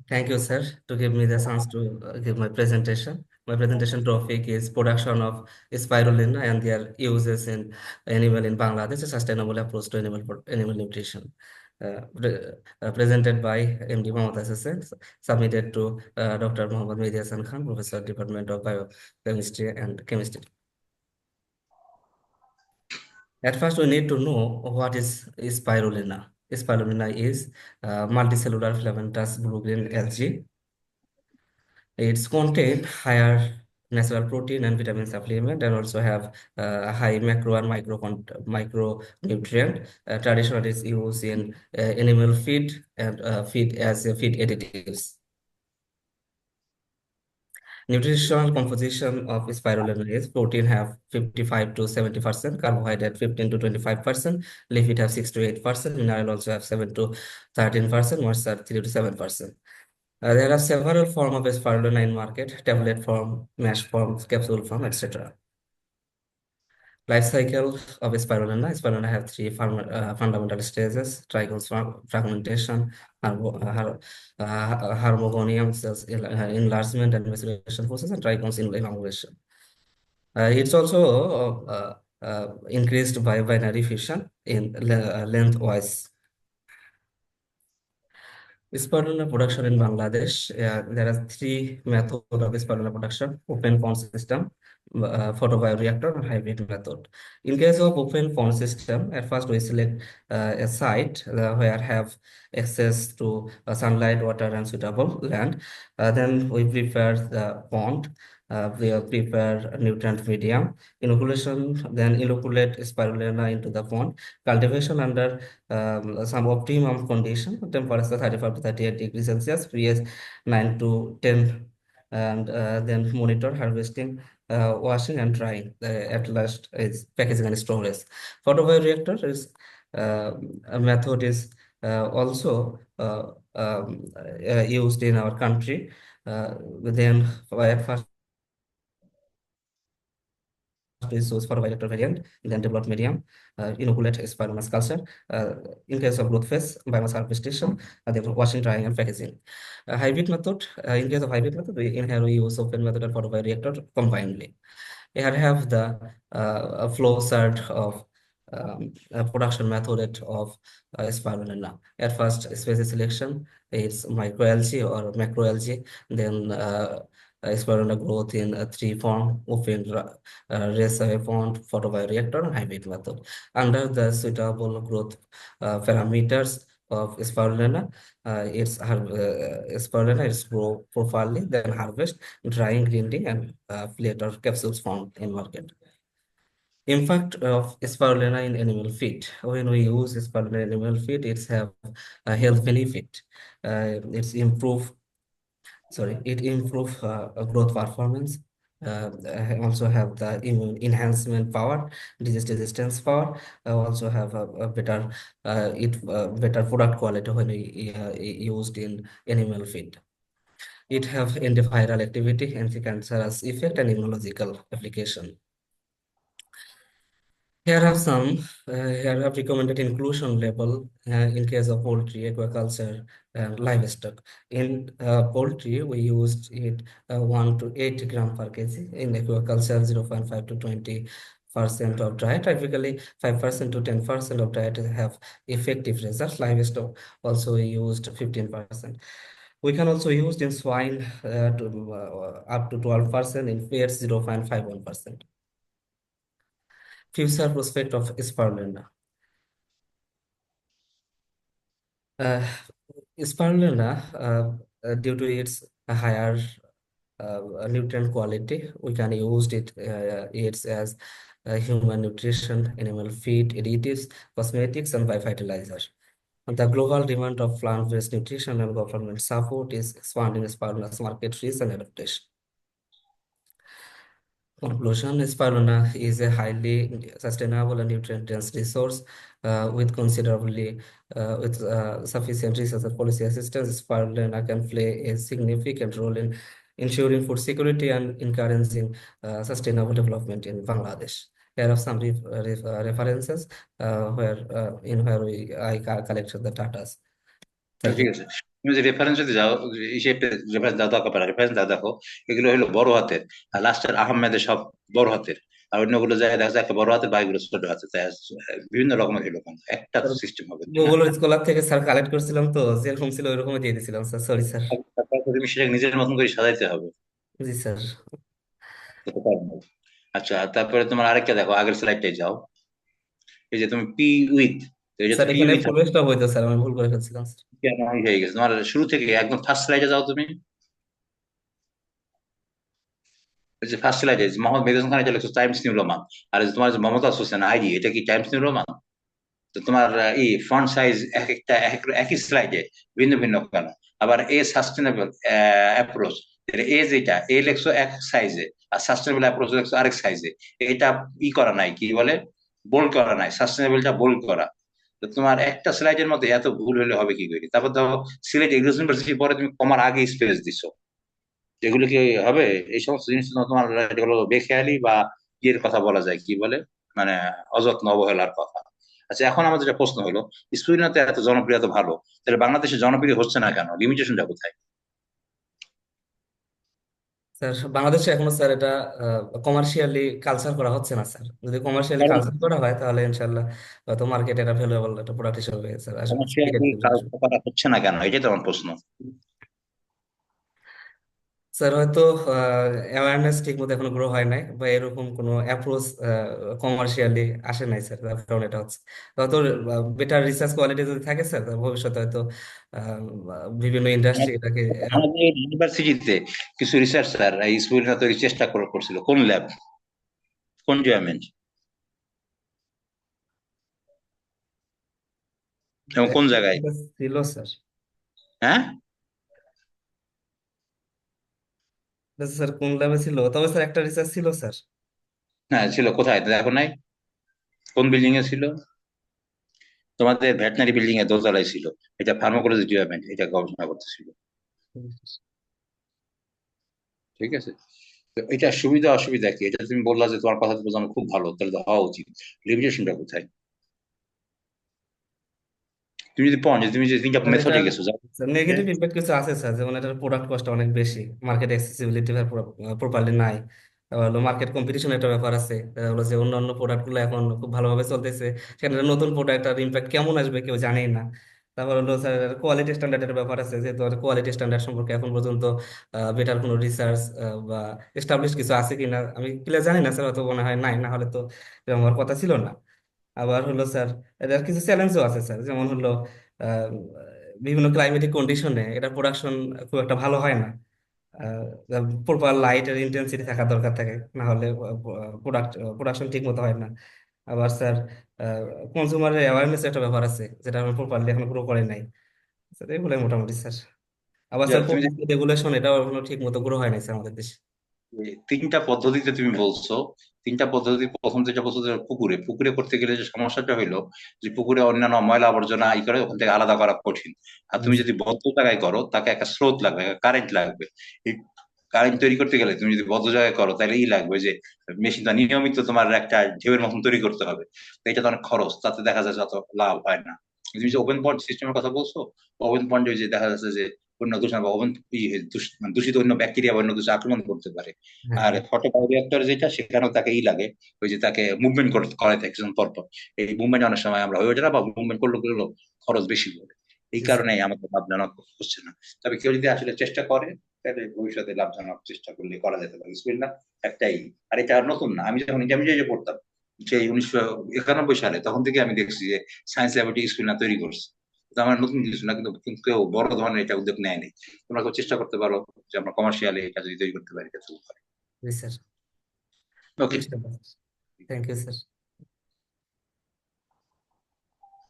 Thank you, sir, to give me the chance to give my presentation. My presentation topic is production of spirulina and their uses in animal in Bangladesh, a sustainable approach to animal nutrition. Presented by MD Mohammad Hassan, submitted to Dr. Mohammad Mehdi Hassan Khan, Professor, Department of Biochemistry and Chemistry. At first, we need to know what is spirulina. Spirulina is multicellular filamentous blue-green algae. Its contain higher natural protein and vitamin supplement and also have high macro and micronutrient. Traditionally, it's used in animal feed and feed as feed additives. Nutritional composition of spirulina is protein have 55 to 70%, carbohydrate 15 to 25%, lipid have 6 to 8%, mineral also have 7 to 13%, moisture 3 to 7%. There are several forms of spirulina in market, tablet form, mash form, capsule form, etc. Life cycle of spirulina. Spirulina have three fundamental stages: trigonal fragmentation, harmonium cells enlargement and maturation process, and trigonal elongation. It's also increased by binary fission in lengthwise. Spirulina production in Bangladesh, there are three methods of spirulina production: open pond system, photobioreactor, and hybrid method. In case of open pond system, at first we select a site where have access to sunlight, water, and suitable land. Then we prepare the pond. We prepare nutrient medium, inoculation, then inoculate spirulina into the pond. Cultivation under some optimum condition, temperature 35 to 38 degrees Celsius, pH 9 to 10, and then monitor harvesting, washing and drying. At last is packaging and storage. Photobioreactor is a method is also used in our country. Then at first is used for vector variant, then develop medium, inoculate spirulina culture. In case of growth phase, biomass harvestation, then washing, drying, and packaging. Hybrid method, in case of hybrid method, in here we use open method and photobioreactor combinedly. Here have the flow chart of production method of spirulina. At first, species selection is microalgae or macroalgae, then spirulina growth in three form: open, raceway pond, photobioreactor, and hybrid method. Under the suitable growth parameters of spirulina, spirulina is grow properly, then harvest, drying, grinding, and plate or capsules found in market. Impact of spirulina in animal feed. When we use spirulina in animal feed, it's have a health benefit. It improve growth performance. Also have the immune enhancement power, disease resistance power. Also have a better better product quality when we used in animal feed. It have antiviral activity, anti-cancerous effect, and immunological application. Here have recommended inclusion level in case of poultry, aquaculture, and livestock. In poultry, we used it 1 to 8 gram per kg. In aquaculture, 0.5 to 20% of diet. Typically, 5% to 10% of diet have effective results. Livestock also used 15%. We can also use in swine up to 12%, in pets 0.51%. Future prospect of spirulina. Uh, Spirulina, due to its higher nutrient quality, we can use it as human nutrition, animal feed, additives, cosmetics, and biofertilizer. The global demand of plant-based nutrition and government support is expanding spirulina's market reach and adaptation. Conclusion: spirulina is a highly sustainable and nutrient-dense resource with sufficient research and policy assistance. Spirulina can play a significant role in ensuring food security and encouraging sustainable development in Bangladesh. Here are some references where I collected the data. Thank ঠিক you. আছে। তুমি যে reference যদি যাও, হিসেবে reference দাও, দরকার পড়ে রেফারেন্স দাও, দেখো এগুলো হলো বড় হাতের, আর লাস্টের আহমেদের সব বড় হাতের, আর অন্যগুলো যায় দেখা যায় একটা বড় হাতের বাইগুলো ছোট হাতে, তাই বিভিন্ন রকমের হলো, একটা সিস্টেম হবে, তাই না? গুগল স্কলার থেকে স্যার কালেক্ট করছিলাম, তো যেরকম ছিল ওইরকমই দিয়ে দিয়েছিলাম স্যার, সরি স্যার। তারপর তুমি সেটাকে নিজের মতন করে সাজাইতে হবে, জি স্যার। হতে পারবে। আচ্ছা, তারপরে তোমার আরেকটা দেখো, আগের স্লাইডটাই যাও। এই যে তুমি পি উইথ, এই যে স্যার পি এখানে উইথ ফুল স্টপ হইতো স্যার, আমি ভুল করে ফেলছিলাম স্যার। হয়ে গেছে তোমার, শুরু থেকে একদম ফার্স্ট স্লাইডে যাও তুমি। এই যে ফার্স্ট স্লাইডে মোহাম্মদ মেহদুল খান, এটা লিখছো টাইমস নিউ রোমান। আর এই যে তোমার যে মমতাজ হোসেন আইডি, এটা কি টাইমস নিউ রোমান? তো তোমার এই ফন্ট সাইজ এক একটা একই স্লাইডে ভিন্ন ভিন্ন কেন? আবার এ সাস্টেনেবল অ্যাপ্রোচ, এ যেটা এ লেখছো এক সাইজে, আর সাস্টেনেবল অ্যাপ্রোচ লেখছো আরেক সাইজে। এটা করা নাই, কি বলে, বোল্ড করা নাই, সাস্টেনেবলটা বোল্ড করা। তো তোমার একটা স্লাইডের মধ্যে এত ভুল হলে হবে কি করে? তারপর ধরো সিলেট এগ্রিকালচার ইউনিভার্সিটি পরে তুমি কমার আগে স্পেস দিছো, যেগুলো কি হবে? এই সমস্ত জিনিস তো তোমার যেগুলো বেখেয়ালি বা ইয়ের কথা বলা যায়, কি বলে, মানে অযত্ন অবহেলার কথা। আচ্ছা, এখন আমাদের যেটা প্রশ্ন হলো, স্পেনে তো এত জনপ্রিয়তা ভালো, তাহলে বাংলাদেশে জনপ্রিয় হচ্ছে না কেন? লিমিটেশনটা কোথায়? স্যার বাংলাদেশে এখনো স্যার এটা কমার্শিয়ালি কালচার করা হচ্ছে না স্যার। যদি কমার্শিয়ালি কারণ কালচার করা হয় তাহলে ইনশাল্লাহ হয়তো মার্কেটে এটা ভ্যালুয়েবল একটা প্রোডাক্ট হিসেবে স্যার আসবে, কমার্শিয়ালি market কাজ আসবে। করা হচ্ছে না কেন, এটাই তো আমার প্রশ্ন। স্যার হয়তো অ্যাওয়ারনেস ঠিক মতো এখনো গ্রো হয় নাই, বা এরকম কোনো অ্যাপ্রোচ কমার্শিয়ালি আসে নাই স্যার, তার কারণ এটা হচ্ছে হয়তো বেটার রিসার্চ কোয়ালিটি যদি থাকে স্যার, তাহলে ভবিষ্যতে হয়তো বিভিন্ন ইন্ডাস্ট্রি এটাকে আমাদের ইউনিভার্সিটিতে কিছু রিসার্চার এই স্পেনে তৈরির চেষ্টা করছিল, কোন ল্যাব, কোন জয়ামেন্ট, এবং কোন জায়গায়? ছিল স্যার। হ্যাঁ, স্যার কোন ল্যাবে ছিল, তবে স্যার একটা রিসার্চ ছিল স্যার। হ্যাঁ ছিল, কোথায় দেখো নাই? কোন বিল্ডিং এ ছিল? তোমাদের ভেটেনারি বিল্ডিং এর দোতলায় ছিল। এটা ফার্মাকোলজি ডিপার্টমেন্ট, এটা গবেষণা করতেছিল। ঠিক আছে। তো এটা সুবিধা অসুবিধা কি? এটা তুমি বললা যে তোমার কথা বোঝানো খুব ভালো, তাহলে তো হওয়া উচিত। লিমিটেশনটা কোথায়? তুমি যদি পয়েন্ট, তুমি যে তিনটা স্যার মেথডে এটার গেছো যা, নেগেটিভ ইম্প্যাক্ট কিছু আছে স্যার, যেমন এটার প্রোডাক্ট কস্ট অনেক বেশি, মার্কেট অ্যাক্সেসিবিলিটি প্রপারলি নাই। তারপর হলো মার্কেট কম্পিটিশন একটা ব্যাপার আছে, তারপর হলো যে অন্যান্য প্রোডাক্ট গুলো এখন খুব ভালোভাবে চলতেছে, সেখানে নতুন প্রোডাক্ট আর ইম্প্যাক্ট কেমন আসবে কেউ জানেই না। তারপর হলো স্যার কোয়ালিটি স্ট্যান্ডার্ডের ব্যাপার আছে, যেহেতু কোয়ালিটি স্ট্যান্ডার্ড সম্পর্কে এখন পর্যন্ত বেটার কোনো রিসার্চ বা এস্টাবলিশ কিছু আছে কিনা আমি ক্লিয়ার জানি না স্যার, হয়তো মনে হয় নাই, না হলে তো এরকম হওয়ার কথা ছিল না। আবার হলো স্যার এটার কিছু চ্যালেঞ্জও আছে স্যার, যেমন হলো আহ, বিভিন্ন ক্লাইমেটিক কন্ডিশনে এটা প্রোডাকশন খুব একটা ভালো হয় না। প্রপার লাইট এর ইন্টেন্সিটি থাকা দরকার থাকে, না হলে প্রোডাকশন ঠিক মতো হয় না। আবার স্যার কনজিউমার অ্যাওয়ারনেস একটা ব্যাপার আছে, যেটা আমি প্রপারলি এখন গ্রো করে নাই স্যার, এগুলোই মোটামুটি স্যার। আবার স্যার তুমি যে পলিসি রেগুলেশন এটাও এখনো ঠিক মতো গ্রো হয় নাই স্যার আমাদের দেশে। এই তিনটা পদ্ধতিতে তুমি বলছো, তিনটা পদ্ধতি, প্রথম যেটা বলছো যে পুকুরে, পুকুরে করতে গেলে যে সমস্যাটা হইলো, যে পুকুরে অন্যান্য ময়লা আবর্জনা ই করে ওখান থেকে আলাদা করা কঠিন। আর জি তুমি স্যার। যদি বদ্ধ জায়গায় করো, তাকে একটা স্রোত লাগবে, কারেন্ট লাগবে। এই কারেন্ট তৈরি করতে গেলে তুমি যদি বদ্ধ জায়গায় করো, তাহলে লাগবে যে মেশিনটা নিয়মিত তোমার একটা ঢেউয়ের মতন তৈরি করতে হবে। তো এটা তো অনেক খরচ, তাতে দেখা যাচ্ছে অত লাভ হয় না। তুমি যে ওপেন পয়েন্ট সিস্টেমের কথা বলছো, ওপেন পয়েন্টে যে দেখা যাচ্ছে যে অন্য দূষণ বা মানে দূষিত অন্য ব্যাকটেরিয়া বা অন্য কিছু আক্রমণ করতে পারে। হ্যাঁ আর হ্যাঁ। ফটো বায়োরিঅ্যাক্টর যেটা, সেখানেও তাকে লাগে, ওই যে তাকে মুভমেন্ট করাতে থাকে কিছুক্ষণ পর পর। এই মুভমেন্ট অনেক সময় আমরা হয়ে ওঠে না, বা মুভমেন্ট করলে করলেও খরচ বেশি পড়ে। এই জি স্যার। কারণে আমাদের লাভজনক হচ্ছে না। তবে কেউ যদি আসলে চেষ্টা করে, তাহলে ভবিষ্যতে লাভজনক চেষ্টা করলে করা যেতে পারে। স্কুল না একটাই, আর এটা আর নতুন না। আমি যখন ইন্টারমিডিয়েটে পড়তাম, সেই 1991 সালে, তখন থেকে আমি দেখছি যে সায়েন্স ল্যাবরেটরি স্কুল না তৈরি করছে। তো আমার নতুন কিছু না, কিন্তু কিন্তু কেউ বড় ধরনের এটা উদ্যোগ নেয়নি। তোমরা কেউ চেষ্টা করতে পারো যে আমরা কমার্শিয়ালি এটা যদি তৈরি করতে পারি, এটা জি স্যার। ওকে। ইনশাআল্লাহ। Thank you sir.